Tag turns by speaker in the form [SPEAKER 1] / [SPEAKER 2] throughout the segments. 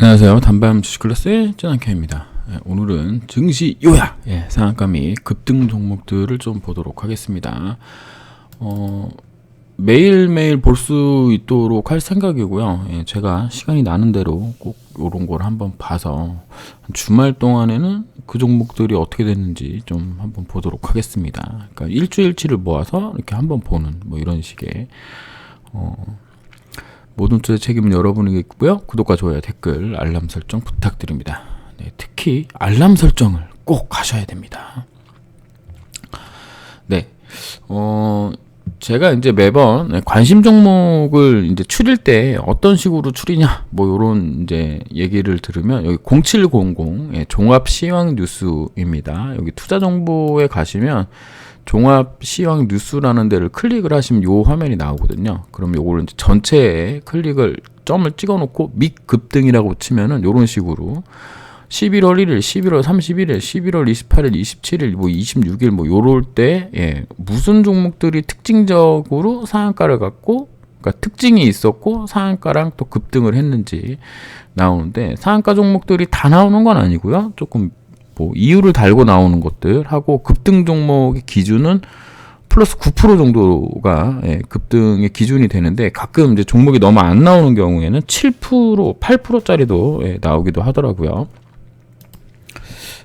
[SPEAKER 1] 안녕하세요. 단밤 주식클래스의 쩌나케입니다. 오늘은 증시 요약, 상한가 및 급등 종목들을 좀 보도록 하겠습니다. 매일매일 볼 수 있도록 할 생각이고요. 제가 시간이 나는 대로 꼭 이런 걸 한번 봐서 주말 동안에는 그 종목들이 어떻게 됐는지 좀 한번 보도록 하겠습니다. 그러니까 일주일치를 모아서 이렇게 한번 보는 뭐 이런 식의 모든 투자의 책임은 여러분에게있고요. 구독과 좋아요, 댓글, 알람 설정 부탁드립니다. 네, 특히 알람 설정을 꼭 하셔야 됩니다. 네, 제가 이제 매번 관심 종목을 이제 추릴 때 어떤 식으로 추리냐, 뭐 요런 이제 얘기를 들으면 여기 0700 종합 시황 뉴스입니다. 여기 투자 정보에 가시면 종합 시황 뉴스라는 데를 클릭을 하시면 요 화면이 나오거든요. 그럼 요거를 이제 전체에 클릭을 점을 찍어 놓고 및 급등이라고 치면은 요런 식으로 11월 1일, 11월 31일, 11월 28일, 27일, 뭐 26일 뭐 요럴 때 무슨 종목들이 특징적으로 상한가를 갖고 그러니까 특징이 있었고 상한가랑 또 급등을 했는지 나오는데 상한가 종목들이 다 나오는 건 아니고요. 조금 뭐 이유를 달고 나오는 것들 하고 급등 종목의 기준은 플러스 9% 정도가 급등의 기준이 되는데 가끔 이제 종목이 너무 안 나오는 경우에는 7%, 8%짜리도 나오기도 하더라고요.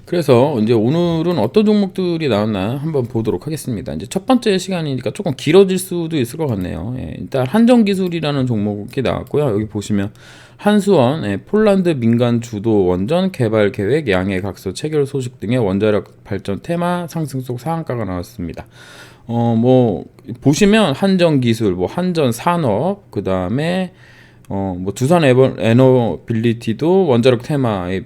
[SPEAKER 1] 그래서 이제 오늘은 어떤 종목들이 나왔나 한번 보도록 하겠습니다. 이제 첫 번째 시간이니까 조금 길어질 수도 있을 것 같네요. 일단 한전기술이라는 종목이 나왔고요. 여기 보시면 한수원, 폴란드 민간 주도 원전 개발 계획, 양해 각서 체결 소식 등의 원자력 발전 테마 상승 속 상한가가 나왔습니다. 뭐 보시면 한전기술, 뭐 한전산업, 그 다음에 뭐 두산 에너빌리티도 원자력 테마에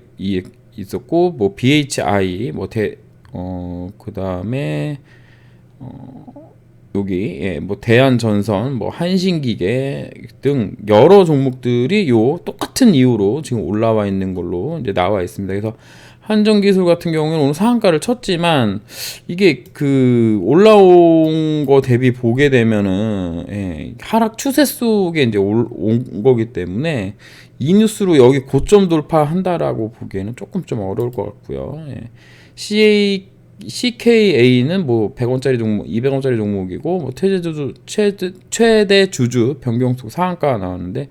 [SPEAKER 1] 있었고, 뭐 BHI, 그 다음에 여기 뭐 대한전선, 뭐 한신기계 등 여러 종목들이 요 똑같은 이유로 지금 올라와 있는 걸로 이제 나와 있습니다. 그래서 한전기술 같은 경우는 오늘 상한가를 쳤지만 이게 그 올라온 거 대비 보게 되면은 하락 추세 속에 이제 온 거기 때문에 이 뉴스로 여기 고점 돌파한다라고 보기에는 조금 좀 어려울 것 같고요. CKA는 뭐 100원짜리 종목, 200원짜리 종목이고 뭐 최대 주주 변경속 상한가가 나왔는데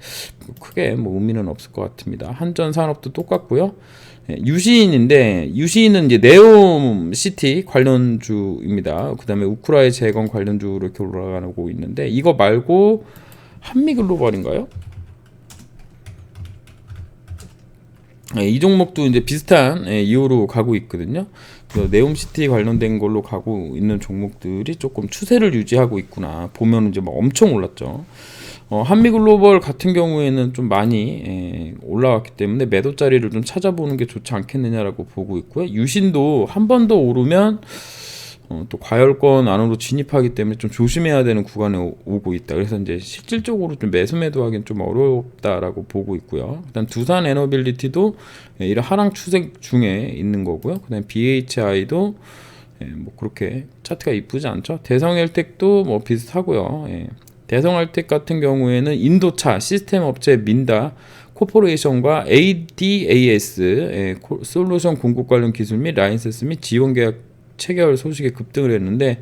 [SPEAKER 1] 크게 뭐 의미는 없을 것 같습니다. 한전산업도 똑같고요. 유시인인데 유시인은 이제 네옴시티 관련주입니다. 그 다음에 우크라이나 재건 관련주로 이렇게 올라가고 있는데 이거 말고 한미글로벌인가요? 이 종목도 이제 비슷한 이유로 가고 있거든요. 네옴시티 관련된 걸로 가고 있는 종목들이 조금 추세를 유지하고 있구나. 보면 이제 막 엄청 올랐죠. 한미글로벌 같은 경우에는 좀 많이 올라왔기 때문에 매도 자리를 좀 찾아보는 게 좋지 않겠느냐라고 보고 있고요. 유신도 한 번 더 오르면 또 과열권 안으로 진입하기 때문에 좀 조심해야 되는 구간에 오고 있다. 그래서 이제 실질적으로 좀 매수하기는 좀 어렵다라고 보고 있고요. 일단 두산 에너빌리티도 이런 하락 추세 중에 있는 거고요. 그다음 BHI도 뭐 그렇게 차트가 이쁘지 않죠. 대성헬텍도 뭐 비슷하고요. 대성헬텍 같은 경우에는 인도차 시스템 업체 민다 코퍼레이션과 ADAS 솔루션 공급 관련 기술 및 라이센스 및 지원 계약 체결 소식에 급등을 했는데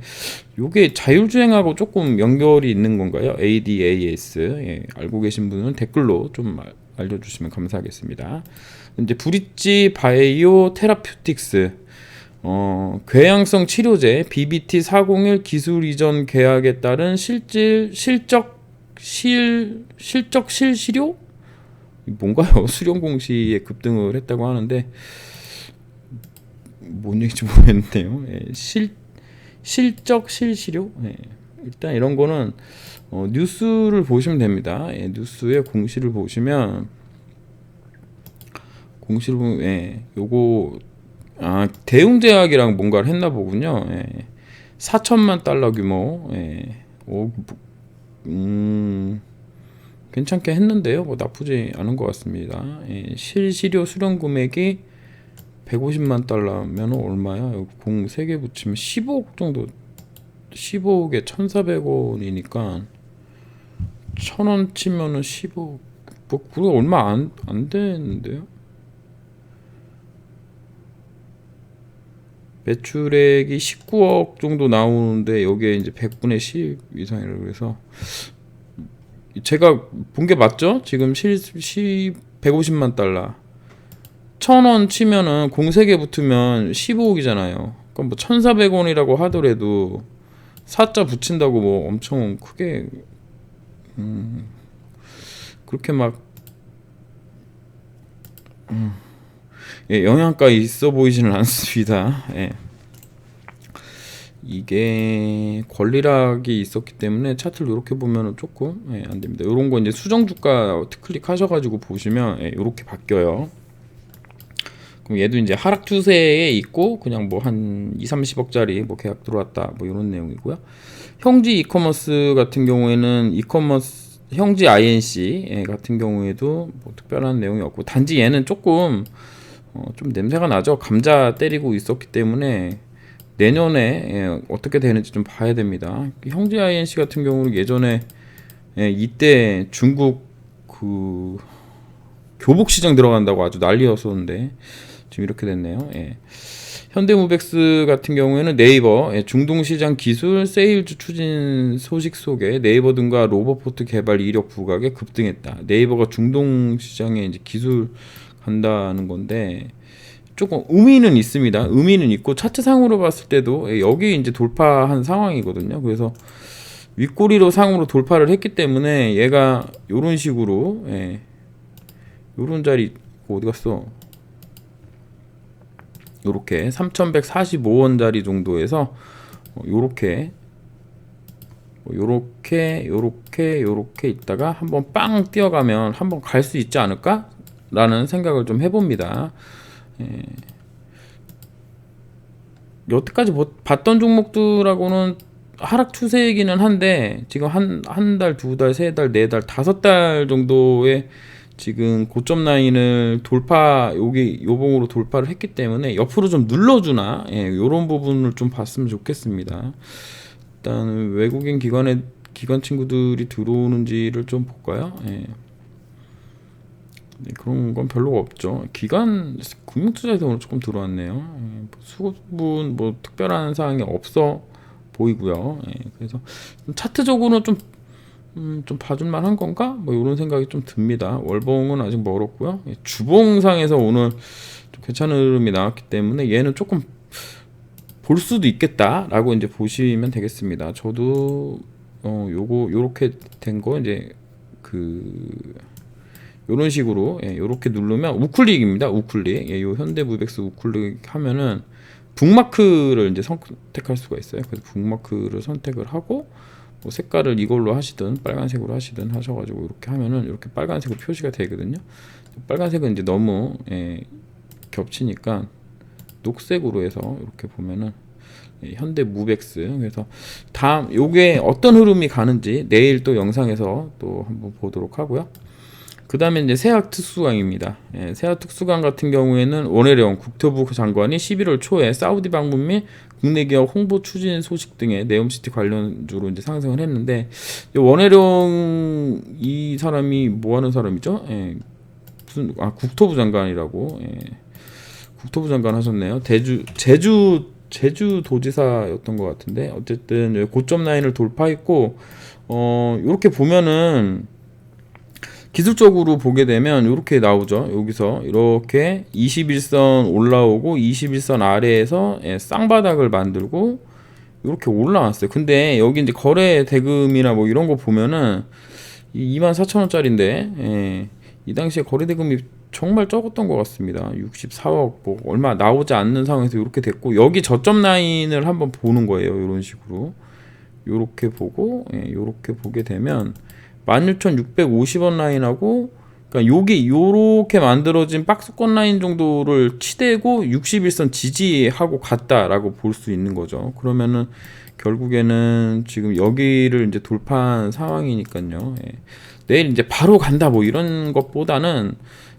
[SPEAKER 1] 이게 자율주행하고 조금 연결이 있는 건가요? ADAS 알고 계신 분은 댓글로 좀 알려주시면 감사하겠습니다. 이제 브릿지 바이오 테라퓨틱스 궤양성 치료제 BBT401 기술 이전 계약에 따른 실적 실시료 뭔가요? 수령 공시에 급등을 했다고 하는데 뭔 얘기인지 모르겠는데요. 실적 실시료. 일단 이런 거는 뉴스를 보시면 됩니다. 뉴스의 공시를 보시면 요거 대웅제약이랑 뭔가를 했나 보군요. 4천만 달러 규모. 괜찮게 했는데요. 뭐 나쁘지 않은 것 같습니다. 실시료 수령 금액이 150만 달러면 얼마야? 여기 공 3개 붙이면 15억 정도, 15억에 1,400원이니까 1,000원 치면은 15억 뭐 그거 얼마 안 되는데요. 매출액이 19억 정도 나오는데 여기에 이제 100분의 10 이상이라고 그래서 제가 본 게 맞죠? 지금 150만 달러 1,000원 치면은 공 3개 붙으면 15억이잖아요. 그럼 뭐 1,400원이라고 하더라도 4자 붙인다고 뭐 엄청 크게 그렇게 막 예, 영양가 있어 보이지는 않습니다. 예. 이게 권리락이 있었기 때문에 차트를 이렇게 보면은 조금 안 됩니다. 이런 거 이제 수정 주가 클릭하셔가지고 보시면 이렇게 바뀌어요. 그럼 얘도 이제 하락 추세에 있고 그냥 뭐 한 2, 30억짜리 뭐 계약 들어왔다 뭐 이런 내용이고요. 형지 이커머스 같은 경우에는 이커머스 형지 INC 같은 경우에도 뭐 특별한 내용이 없고 단지 얘는 조금 좀 냄새가 나죠. 감자 때리고 있었기 때문에 내년에 어떻게 되는지 좀 봐야 됩니다. 형제 INC 같은 경우는 예전에 이때 중국 그 교복 시장 들어간다고 아주 난리였었는데 지금 이렇게 됐네요. 현대무백스 같은 경우에는 네이버 중동 시장 기술 세일즈 추진 소식 속에 네이버 등과 로봇포트 개발 이력 부각에 급등했다. 네이버가 중동 시장에 이제 기술 간다는 건데 조금 의미는 있습니다. 의미는 있고 차트상으로 봤을 때도 여기 이제 돌파한 상황이거든요. 그래서 윗꼬리로 상으로 돌파를 했기 때문에 얘가 요런 식으로 요런 자리 어디 갔어? 요렇게 3,145원짜리 정도에서 요렇게 요렇게 있다가 한번 빵 뛰어가면 한번 갈 수 있지 않을까? 라는 생각을 좀 해봅니다. 여태까지 봤던 종목들하고는 하락 추세이기는 한데 지금 한 달, 두 달, 세 달, 네 달, 5달 정도의 지금 고점 라인을 여기 요봉으로 돌파를 했기 때문에 옆으로 좀 눌러주나 요런 부분을 좀 봤으면 좋겠습니다. 일단 외국인 기관 친구들이 들어오는지를 좀 볼까요? 그런 건 별로가 없죠. 기관 금융투자에서 오늘 조금 들어왔네요. 수급은 뭐 특별한 사항이 없어 보이고요. 그래서 차트적으로는 좀 봐줄만한 건가? 뭐 이런 생각이 좀 듭니다. 월봉은 아직 멀었고요. 주봉상에서 오늘 좀 괜찮은 흐름이 나왔기 때문에 얘는 조금 볼 수도 있겠다라고 이제 보시면 되겠습니다. 저도 요렇게 된 거 이제 요런 식으로 요렇게 누르면 우클릭입니다. 우클릭. 요 현대무백스 우클릭 하면은 북마크를 이제 선택할 수가 있어요. 그래서 북마크를 선택을 하고 뭐 색깔을 이걸로 하시든 빨간색으로 하시든 하셔가지고 이렇게 하면은 이렇게 빨간색으로 표시가 되거든요. 빨간색은 이제 너무 겹치니까 녹색으로 해서 이렇게 보면은 현대무백스. 그래서 다음 요게 어떤 흐름이 가는지 내일 또 영상에서 또 한번 보도록 하고요. 그 다음에 이제 세학 특수강입니다. 세학 특수강 같은 경우에는 원혜령 국토부 장관이 11월 초에 사우디 방문 및 국내 기업 홍보 추진 소식 등의 네옴시티 관련주로 이제 상승을 했는데 원혜령 이 사람이 뭐 하는 사람이죠? 국토부 장관이라고 국토부 장관 하셨네요. 제주도지사였던 것 같은데 어쨌든 고점 라인을 돌파했고 이렇게 보면은 기술적으로 보게 되면 이렇게 나오죠. 여기서 이렇게 21선 올라오고 21선 아래에서 쌍바닥을 만들고 이렇게 올라왔어요. 근데 여기 이제 거래 대금이나 뭐 이런 거 보면은 24,000원짜리인데 이 당시에 거래 대금이 정말 적었던 것 같습니다. 64억 뭐 얼마 나오지 않는 상황에서 이렇게 됐고 여기 저점 라인을 한번 보는 거예요. 이런 식으로 이렇게 보고 이렇게 보게 되면 16,650원 라인하고 그러니까 여기 요렇게 만들어진 박스권 라인 정도를 치대고 61선 지지하고 갔다라고 볼 수 있는 거죠. 그러면은 결국에는 지금 여기를 이제 돌파한 상황이니까요. 내일 이제 바로 간다 뭐 이런 것보다는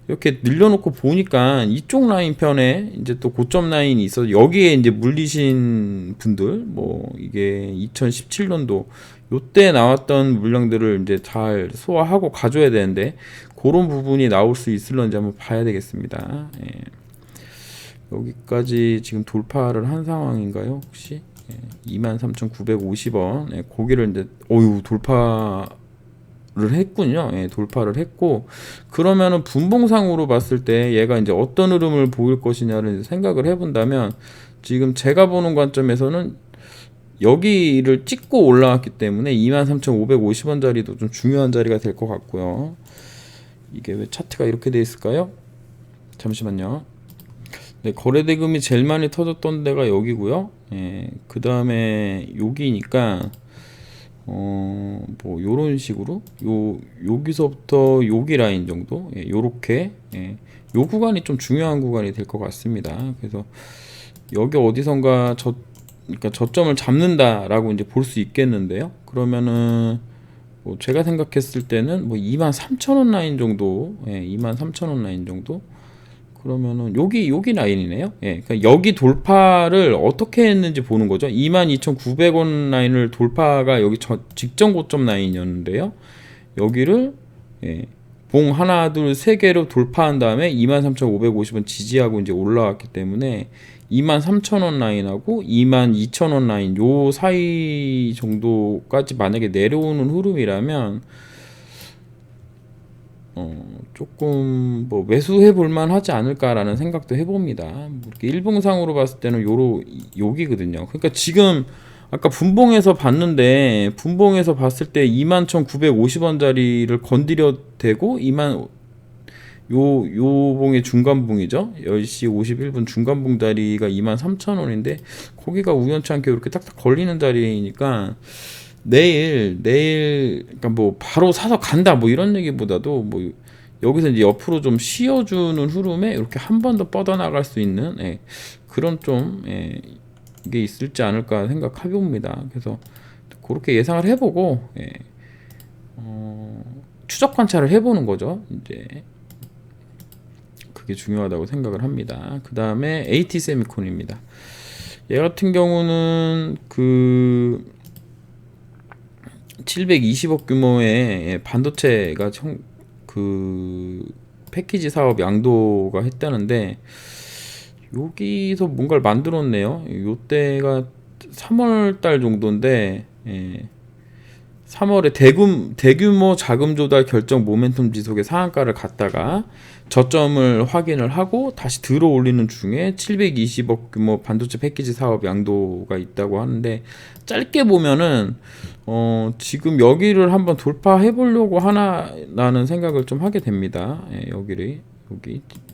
[SPEAKER 1] 이렇게 늘려놓고 보니까 이쪽 라인 편에 이제 또 고점 라인이 있어서 여기에 이제 물리신 분들 뭐 이게 2017년도 요때 나왔던 물량들을 이제 잘 소화하고 가줘야 되는데 그 그런 부분이 나올 수 있을런지 한번 봐야 되겠습니다. 예. 여기까지 지금 돌파를 한 상황인가요? 혹시 23,950원 고기를 이제 돌파를 했군요. 예, 돌파를 했고, 그러면은 분봉상으로 봤을 때 얘가 이제 어떤 흐름을 보일 것이냐를 생각을 해본다면, 지금 제가 보는 관점에서는 여기를 찍고 올라왔기 때문에 23,550원 자리도 좀 중요한 자리가 될 것 같고요. 이게 왜 차트가 이렇게 돼 있을까요? 잠시만요. 네, 거래대금이 제일 많이 터졌던 데가 여기고요. 예, 그 다음에 여기니까 뭐 요런 식으로 여기서부터 여기 라인 정도, 예, 요렇게, 예, 요 구간이 좀 중요한 구간이 될 것 같습니다. 그래서 여기 어디선가 그러니까 저점을 잡는다라고 이제 볼 수 있겠는데요. 그러면은 뭐 제가 생각했을 때는 뭐 23,000원 라인 정도, 예, 23,000원 라인 정도. 그러면은 여기 라인이네요. 예, 그러니까 여기 돌파를 어떻게 했는지 보는 거죠. 22,900원 라인을 돌파가 여기 직전 고점 라인이었는데요. 여기를, 예, 봉 하나 둘 세 개로 돌파한 다음에 23,550원 지지하고 이제 올라왔기 때문에 23,000원 라인하고 22,000원 라인 요 사이 정도까지 만약에 내려오는 흐름이라면 조금 뭐 매수해 볼만 하지 않을까라는 생각도 해봅니다. 뭐 이렇게 일봉상으로 봤을 때는 여기거든요. 그러니까 지금 아까 분봉에서 봤는데, 분봉에서 봤을 때 21,950원 자리를 건드려 대고 요 봉의 중간봉이죠. 10시 51분 중간봉 자리가 23,000원인데 거기가 우연치 않게 이렇게 딱딱 걸리는 자리니까 내일 그러니까 뭐 바로 사서 간다 뭐 이런 얘기보다도 뭐 여기서 이제 옆으로 좀 씌워주는 흐름에 이렇게 한 번 더 뻗어나갈 수 있는, 예, 그런 좀, 예, 이게 있을지 않을까 생각해 봅니다. 그래서 그렇게 예상을 해보고, 예, 추적 관찰을 해보는 거죠. 이제 그게 중요하다고 생각을 합니다. 그 다음에 AT 세미콘입니다. 얘 같은 경우는 그 720억 규모의 반도체가 그 패키지 사업 양도가 했다는데, 여기서 뭔가를 만들었네요. 요때가 3월 달 정도인데, 예, 3월에 대규모 자금 조달 결정 모멘텀 지속의 상한가를 갔다가 저점을 확인을 하고 다시 들어 올리는 중에 720억 규모 반도체 패키지 사업 양도가 있다고 하는데, 짧게 보면은 지금 여기를 한번 돌파해 보려고 하나라는 생각을 좀 하게 됩니다. 예, 여기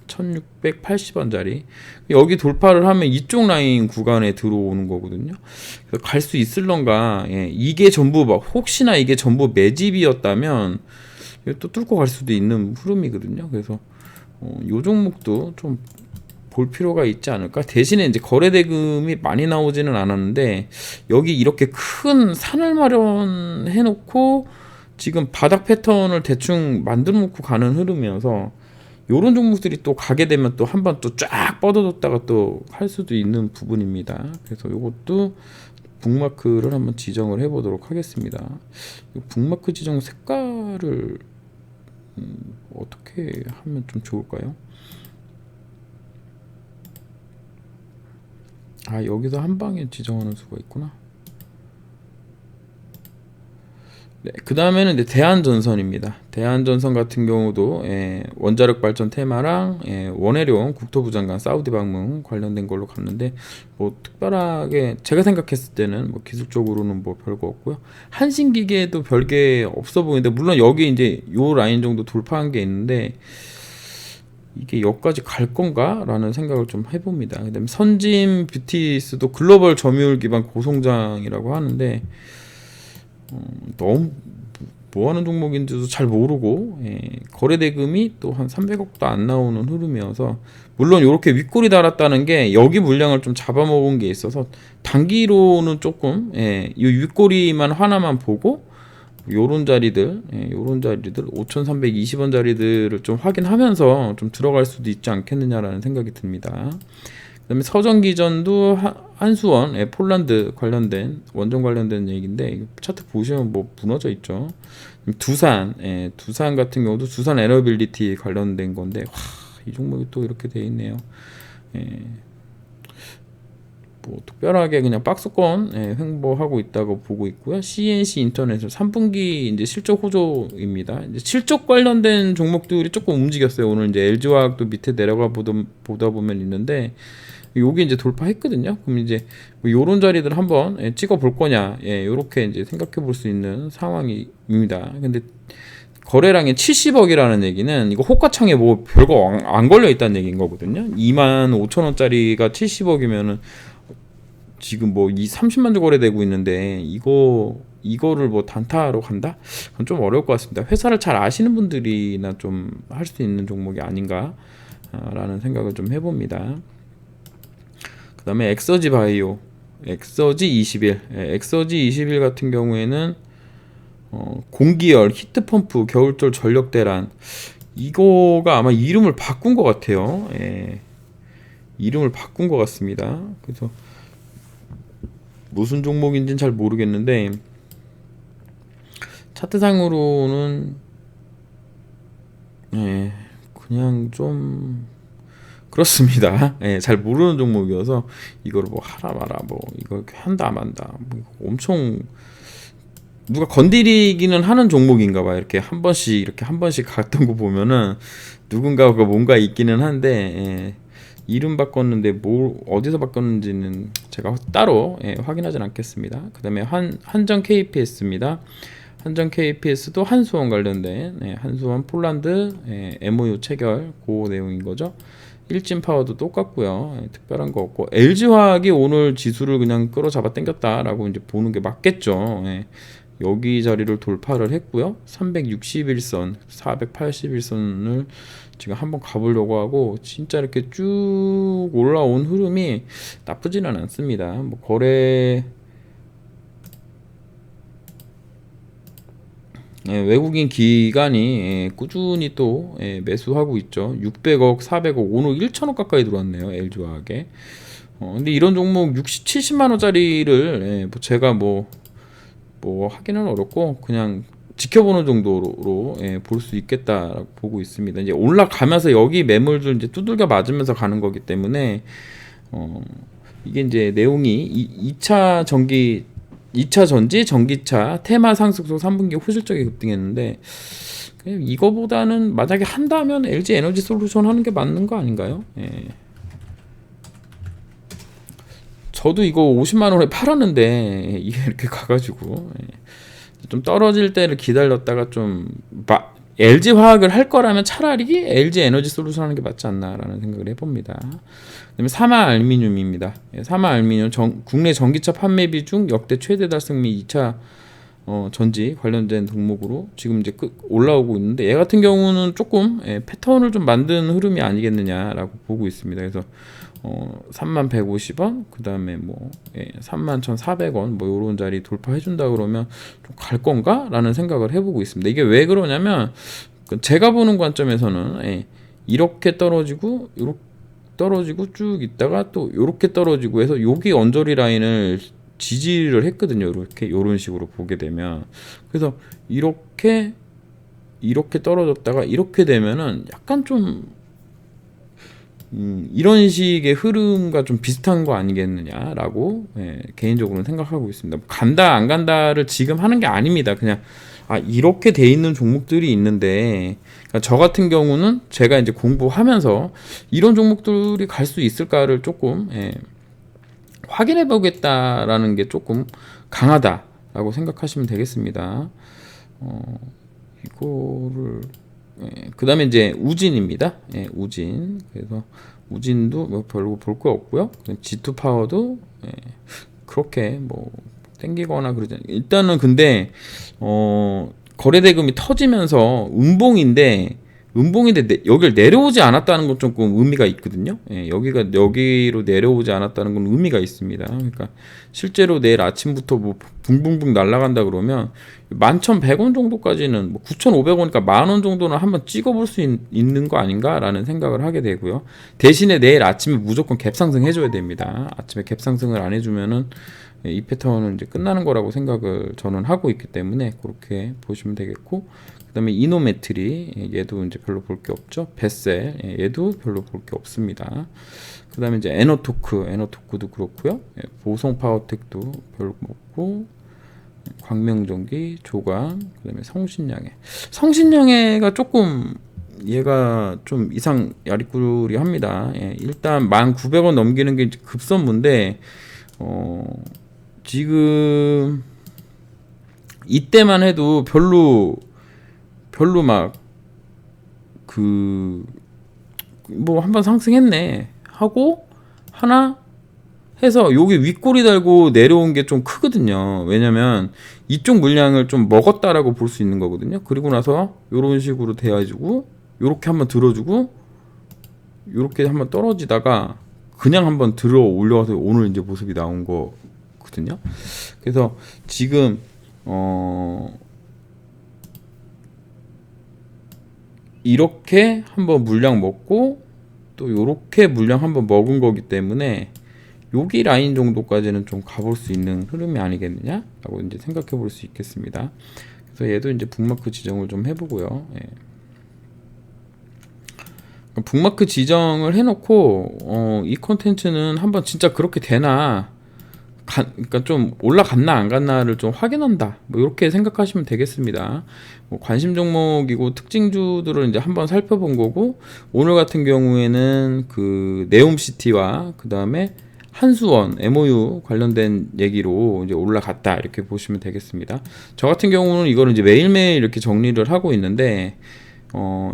[SPEAKER 1] 1680원 자리, 여기 돌파를 하면 이쪽 라인 구간에 들어오는 거거든요. 갈 수 있을런가. 예, 이게 전부 혹시나 이게 전부 매집이었다면 또 뚫고 갈 수도 있는 흐름이거든요. 그래서 요 종목도 좀 볼 필요가 있지 않을까. 대신에 이제 거래대금이 많이 나오지는 않았는데 여기 이렇게 큰 산을 마련해 놓고 지금 바닥 패턴을 대충 만들어 놓고 가는 흐름이어서 요런 종목들이 또 가게 되면 또 한번 또 쫙 뻗어뒀다가 또 할 수도 있는 부분입니다. 그래서 요것도 북마크를 한번 지정을 해보도록 하겠습니다. 이 북마크 지정 색깔을 어떻게 하면 좀 좋을까요? 아, 여기서 한 방에 지정하는 수가 있구나. 네, 그 다음에는 이제 대한전선입니다. 대한전선 같은 경우도, 예, 원자력 발전 테마랑, 예, 원해룡 국토부 장관 사우디 방문 관련된 걸로 갔는데 뭐 특별하게 제가 생각했을 때는 뭐 기술적으로는 뭐 별거 없고요. 한신기계도 별게 없어 보이는데, 물론 여기 이제 요 라인 정도 돌파한 게 있는데 이게 여기까지 갈 건가? 라는 생각을 좀 해봅니다. 그 다음에 선진 뷰티스도 글로벌 점유율 기반 고성장이라고 하는데 너무 뭐 하는 종목인지도 잘 모르고, 예, 거래대금이 또 한 300억도 안 나오는 흐름이어서, 물론 이렇게 윗골이 달았다는 게 여기 물량을 좀 잡아먹은 게 있어서 단기로는 조금, 예, 이 윗골이만 하나만 보고 요런 자리들, 예, 요런 자리들 5,320원 자리들을 좀 확인하면서 좀 들어갈 수도 있지 않겠느냐라는 생각이 듭니다. 그다음에 서전기전도 한수원, 예, 폴란드 관련된 원전 관련된 얘기인데 차트 보시면 뭐 무너져 있죠. 두산 같은 경우도 두산 에너빌리티 관련된 건데, 이 종목이 또 이렇게 돼 있네요. 뭐 특별하게 그냥 박스권 횡보하고 있다고 보고 있고요. CNC 인터넷은 3분기 이제 실적 호조입니다. 이제 실적 관련된 종목들이 조금 움직였어요. 오늘 이제 LG화학도 밑에 내려가 보다 보면 있는데, 여기 이제 돌파했거든요. 그럼 이제 뭐 요런 자리들 한번 찍어 볼 거냐, 요렇게 이제 생각해 볼 수 있는 상황입니다. 근데 거래량이 70억이라는 얘기는 이거 호가창에 뭐 별거 안 걸려 있다는 얘기인 거거든요. 25,000원짜리가 70억이면은 지금 뭐 30만 주 거래되고 있는데, 이거를 뭐 단타로 간다? 그건 좀 어려울 것 같습니다. 회사를 잘 아시는 분들이나 좀 할 수 있는 종목이 아닌가 라는 생각을 좀 해봅니다. 그 다음에 엑서지 바이오, 엑서지 21, 엑서지 21 같은 경우에는 공기열, 히트펌프, 겨울철 전력 대란, 이거가 아마 이름을 바꾼 것 같아요. 이름을 바꾼 것 같습니다. 그래서 무슨 종목인지는 잘 모르겠는데, 차트상으로는 그냥 좀 그렇습니다. 잘 모르는 종목이어서 이걸 뭐 하라 마라, 뭐 이거 한다 만다, 뭐 엄청 누가 건드리기는 하는 종목인가 봐. 이렇게 한 번씩 갔던 거 보면은 누군가가 뭔가 있기는 한데, 이름 바꿨는데 뭐 어디서 바꿨는지는 제가 따로 확인하진 않겠습니다. 그 다음에 한전 KPS입니다. 한전 KPS도 한수원 관련된 한수원 폴란드 MOU 체결 그 내용인 거죠. 일진파워도 똑같고요. 특별한 거 없고, LG화학이 오늘 지수를 그냥 끌어잡아 당겼다라고 이제 보는 게 맞겠죠. 여기 자리를 돌파를 했고요. 361선, 481선을 지금 한번 가보려고 하고, 진짜 이렇게 쭉 올라온 흐름이 나쁘지는 않습니다. 뭐 거래 외국인 기관이 꾸준히 또 매수하고 있죠. 600억, 400억, 오늘 1천억 가까이 들어왔네요. LG화학에. 근데 이런 종목 60, 70만 원짜리를 제가 뭐 하기는 어렵고 그냥 지켜보는 정도로 볼 수 있겠다라고 보고 있습니다. 이제 올라가면서 여기 매물들 이제 두들겨 맞으면서 가는 거기 때문에 이게 이제 내용이 2차 전지, 전기차, 테마 상승속 3분기 호실적이 급등했는데, 이거보다는 만약에 한다면 LG 에너지 솔루션 하는 게 맞는 거 아닌가요? 저도 이거 50만 원에 팔았는데 이게 이렇게 가가지고 좀 떨어질 때를 기다렸다가 좀 LG 화학을 할 거라면 차라리 LG 에너지 솔루션 하는 게 맞지 않나라는 생각을 해봅니다. 그다음에 사마 알루미늄입니다. 사마 알루미늄 국내 전기차 판매비 중 역대 최대 달성 및 2차 전지 관련된 종목으로 지금 이제 올라오고 있는데, 얘 같은 경우는 조금 패턴을 좀 만든 흐름이 아니겠느냐라고 보고 있습니다. 그래서 3150원, 그 다음에 뭐 31,400원 뭐 요런 자리 돌파해준다 그러면 좀 갈 건가? 라는 생각을 해보고 있습니다. 이게 왜 그러냐면, 제가 보는 관점에서는 이렇게 떨어지고 요렇게 떨어지고 쭉 있다가 또 요렇게 떨어지고 해서 여기 언저리 라인을 지지를 했거든요. 이렇게 요런 식으로 보게 되면, 그래서 이렇게 떨어졌다가 이렇게 되면은 약간 좀 이런 식의 흐름과 좀 비슷한 거 아니겠느냐라고 개인적으로는 생각하고 있습니다. 간다 안 간다를 지금 하는 게 아닙니다. 그냥 이렇게 돼 있는 종목들이 있는데, 그러니까 저 같은 경우는 제가 이제 공부하면서 이런 종목들이 갈 수 있을까를 조금 확인해 보겠다라는 게 조금 강하다라고 생각하시면 되겠습니다. 이거를 그 다음에 이제 우진입니다. 우진. 그래서 우진도 뭐 별로 볼 거 없고요. G2 파워도 그렇게 뭐 땡기거나 그러지 않아요. 일단은 근데 거래대금이 터지면서 음봉인데 여기를 내려오지 않았다는 건 조금 의미가 있거든요. 여기로 내려오지 않았다는 건 의미가 있습니다. 그러니까 실제로 내일 아침부터 뭐 붕붕붕 날아간다 그러면 11,100원 정도까지는, 뭐 9,500원이니까 만원 정도는 한번 찍어볼 수 있는 거 아닌가라는 생각을 하게 되고요. 대신에 내일 아침에 무조건 갭 상승 해줘야 됩니다. 아침에 갭 상승을 안 해주면은 이 패턴은 이제 끝나는 거라고 생각을 저는 하고 있기 때문에 그렇게 보시면 되겠고, 그다음에 이노메트리, 얘도 이제 별로 볼 게 없죠. 베셀, 얘도 별로 볼 게 없습니다. 그다음에 이제 에너토크도 그렇고요. 보성 파워텍도 별로 없고, 광명전기, 조강, 그다음에 성신양해가 조금 얘가 좀 이상 야리꾸리합니다. 일단 1,900원 넘기는 게 급선무인데 지금 이때만 해도 별로 막 뭐 한번 상승했네 하고 하나 해서 여기 윗꼬리 달고 내려온 게 좀 크거든요. 왜냐면 이쪽 물량을 좀 먹었다라고 볼 수 있는 거거든요. 그리고 나서 이런 식으로 돼가지고 요렇게 한번 들어주고 요렇게 한번 떨어지다가 그냥 한번 들어 올려와서 오늘 이제 모습이 나온 거거든요. 그래서 지금 이렇게 한번 물량 먹고 또 요렇게 물량 한번 먹은 거기 때문에 여기 라인 정도까지는 좀 가볼 수 있는 흐름이 아니겠느냐라고 이제 생각해 볼 수 있겠습니다. 그래서 얘도 이제 북마크 지정을 좀 해보고요. 북마크 지정을 해놓고 이 콘텐츠는 한번 진짜 그렇게 되나, 그러니까 좀 올라갔나 안 갔나를 좀 확인한다, 뭐 이렇게 생각하시면 되겠습니다. 뭐 관심 종목이고 특징주들을 이제 한번 살펴본 거고, 오늘 같은 경우에는 그 네옴시티와 그 다음에 한수원 MOU 관련된 얘기로 이제 올라갔다 이렇게 보시면 되겠습니다. 저 같은 경우는 이거를 이제 매일매일 이렇게 정리를 하고 있는데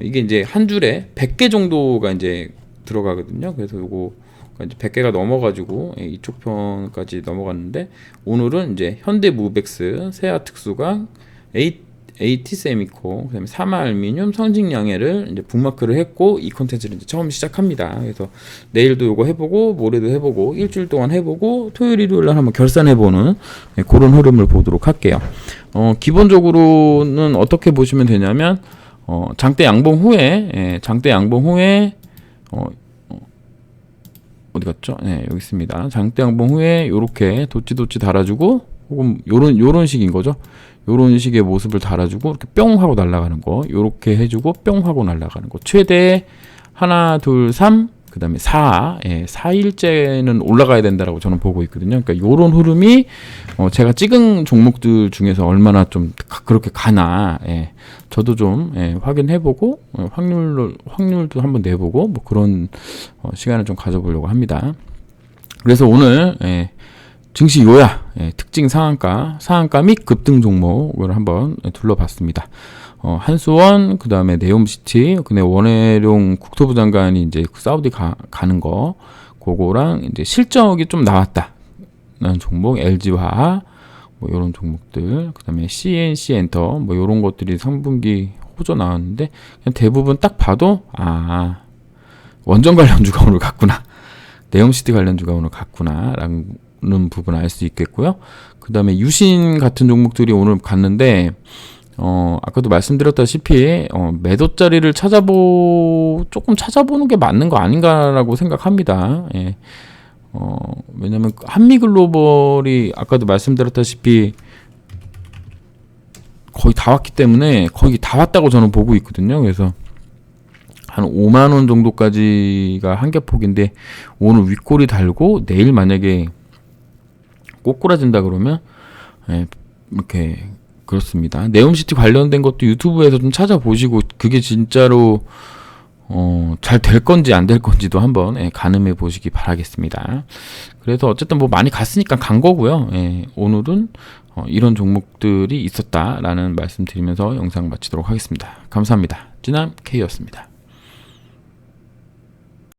[SPEAKER 1] 이게 이제 한 줄에 100개 정도가 이제 들어가거든요. 그래서 요거 이제 100개가 넘어가지고 이쪽 편까지 넘어갔는데, 오늘은 이제 현대무벡스, 세아특수강, AT세미코, 그다음에 사마알미늄, 성직양해를 이제 북마크를 했고 이 콘텐츠를 이제 처음 시작합니다. 그래서 내일도 요거 해보고 모레도 해보고 일주일 동안 해보고 토요일 일요일날 한번 결산해보는 그런 흐름을 보도록 할게요. 기본적으로는 어떻게 보시면 되냐면 장대 양봉 후에 어디 갔죠? 네, 여기 있습니다. 장대 양봉 후에 요렇게 도치 달아주고, 혹은 요런 식인 거죠. 요런 식의 모습을 달아주고 이렇게 뿅 하고 날아가는 거, 요렇게 해주고 뿅 하고 날아가는 거. 최대 1, 2, 3, 그 다음에 4, 4일째는 올라가야 된다라고 저는 보고 있거든요. 그러니까 요런 흐름이 제가 찍은 종목들 중에서 얼마나 좀 그렇게 가나, 저도 좀 확인해보고 확률도 한번 내보고 뭐 그런 시간을 좀 가져보려고 합니다. 그래서 오늘 증시 요야, 특징 상한가 및 급등 종목을 한번 둘러봤습니다. 한수원, 그 다음에 네옴시티, 그다음에 원혜룡 국토부 장관이 이제 사우디 가는 거, 그거랑 이제 실적이 좀 나왔다는 종목, LG화학, 뭐 이런 종목들, 그 다음에 CNC 엔터, 뭐 이런 것들이 3분기 호조 나왔는데, 그냥 대부분 딱 봐도, 원전 관련주가 오늘 갔구나, 네옴시티 관련주가 오늘 갔구나, 라는 부분을 알 수 있겠고요. 그 다음에 유신 같은 종목들이 오늘 갔는데, 아까도 말씀드렸다시피 매도 자리를 조금 찾아보는 게 맞는 거 아닌가라고 생각합니다. 왜냐면 한미글로벌이 아까도 말씀드렸다시피 거의 다 왔기 때문에, 거의 다 왔다고 저는 보고 있거든요. 그래서 한 5만 원 정도까지가 한계폭인데, 오늘 윗꼬리 달고 내일 만약에 꼬꾸라진다 그러면 이렇게 그렇습니다. 네옴시티 관련된 것도 유튜브에서 좀 찾아보시고, 그게 진짜로 잘 될 건지 안 될 건지도 한번 가늠해 보시기 바라겠습니다. 그래서 어쨌든 뭐 많이 갔으니까 간 거고요. 오늘은 이런 종목들이 있었다라는 말씀 드리면서 영상 마치도록 하겠습니다. 감사합니다. 찌남 K였습니다.